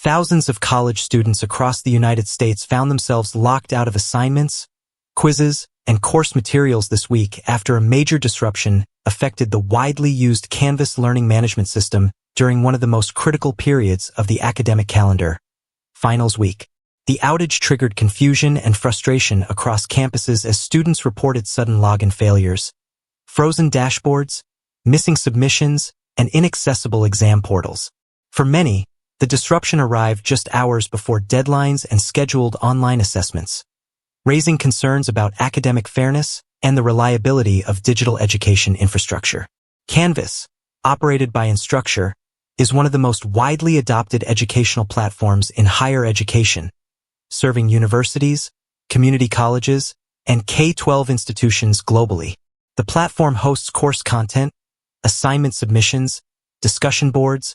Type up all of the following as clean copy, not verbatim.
Thousands of college students across the United States found themselves locked out of assignments, quizzes, and course materials this week after a major disruption affected the widely used Canvas learning management system during one of the most critical periods of the academic calendar, finals week. The outage triggered confusion and frustration across campuses as students reported sudden login failures, frozen dashboards, missing submissions, and inaccessible exam portals. For many, the disruption arrived just hours before deadlines and scheduled online assessments, raising concerns about academic fairness and the reliability of digital education infrastructure. Canvas, operated by Instructure, is one of the most widely adopted educational platforms in higher education, serving universities, community colleges, and K-12 institutions globally. The platform hosts course content, assignment submissions, discussion boards,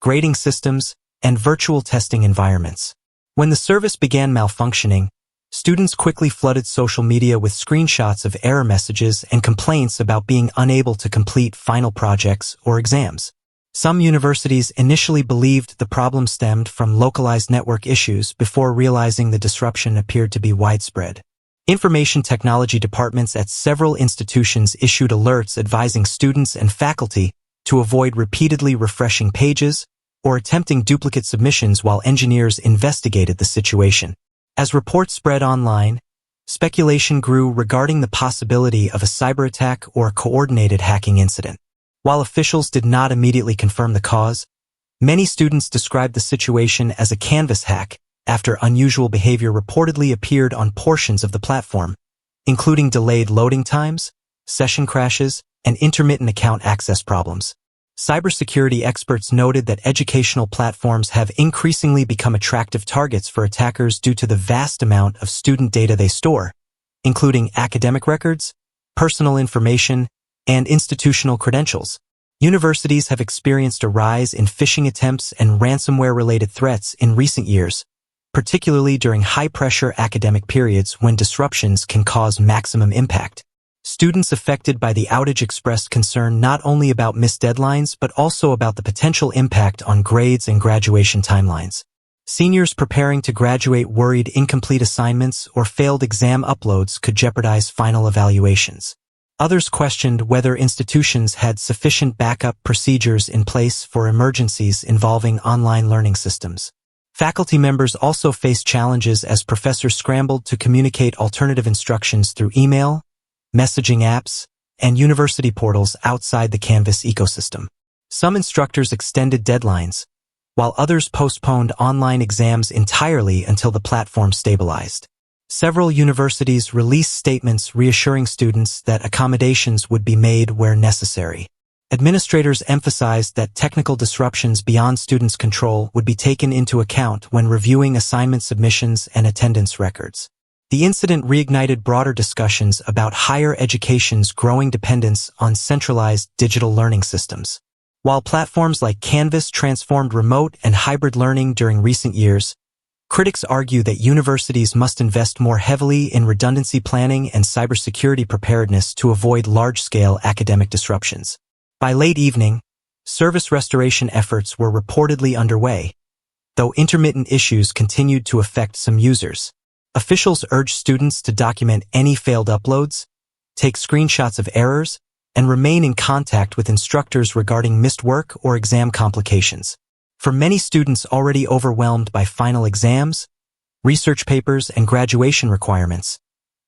grading systems, and virtual testing environments. When the service began malfunctioning, students quickly flooded social media with screenshots of error messages and complaints about being unable to complete final projects or exams. Some universities initially believed the problem stemmed from localized network issues before realizing the disruption appeared to be widespread. Information technology departments at several institutions issued alerts advising students and faculty to avoid repeatedly refreshing pages or attempting duplicate submissions while engineers investigated the situation. As reports spread online, speculation grew regarding the possibility of a cyber attack or a coordinated hacking incident. While officials did not immediately confirm the cause, many students described the situation as a Canvas hack after unusual behavior reportedly appeared on portions of the platform, including delayed loading times, session crashes, and intermittent account access problems. Cybersecurity experts noted that educational platforms have increasingly become attractive targets for attackers due to the vast amount of student data they store, including academic records, personal information, and institutional credentials. Universities have experienced a rise in phishing attempts and ransomware-related threats in recent years, particularly during high-pressure academic periods when disruptions can cause maximum impact. Students affected by the outage expressed concern not only about missed deadlines but also about the potential impact on grades and graduation timelines. Seniors preparing to graduate worried incomplete assignments or failed exam uploads could jeopardize final evaluations. Others questioned whether institutions had sufficient backup procedures in place for emergencies involving online learning systems. Faculty members also faced challenges as professors scrambled to communicate alternative instructions through email, messaging apps, and university portals outside the Canvas ecosystem. Some instructors extended deadlines, while others postponed online exams entirely until the platform stabilized. Several universities released statements reassuring students that accommodations would be made where necessary. Administrators emphasized that technical disruptions beyond students' control would be taken into account when reviewing assignment submissions and attendance records. The incident reignited broader discussions about higher education's growing dependence on centralized digital learning systems. While platforms like Canvas transformed remote and hybrid learning during recent years, critics argue that universities must invest more heavily in redundancy planning and cybersecurity preparedness to avoid large-scale academic disruptions. By late evening, service restoration efforts were reportedly underway, though intermittent issues continued to affect some users. Officials urged students to document any failed uploads, take screenshots of errors, and remain in contact with instructors regarding missed work or exam complications. For many students already overwhelmed by final exams, research papers, and graduation requirements,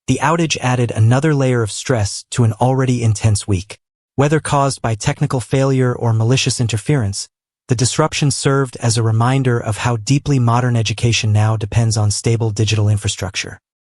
the outage added another layer of stress to an already intense week. Whether caused by technical failure or malicious interference, the disruption served as a reminder of how deeply modern education now depends on stable digital infrastructure.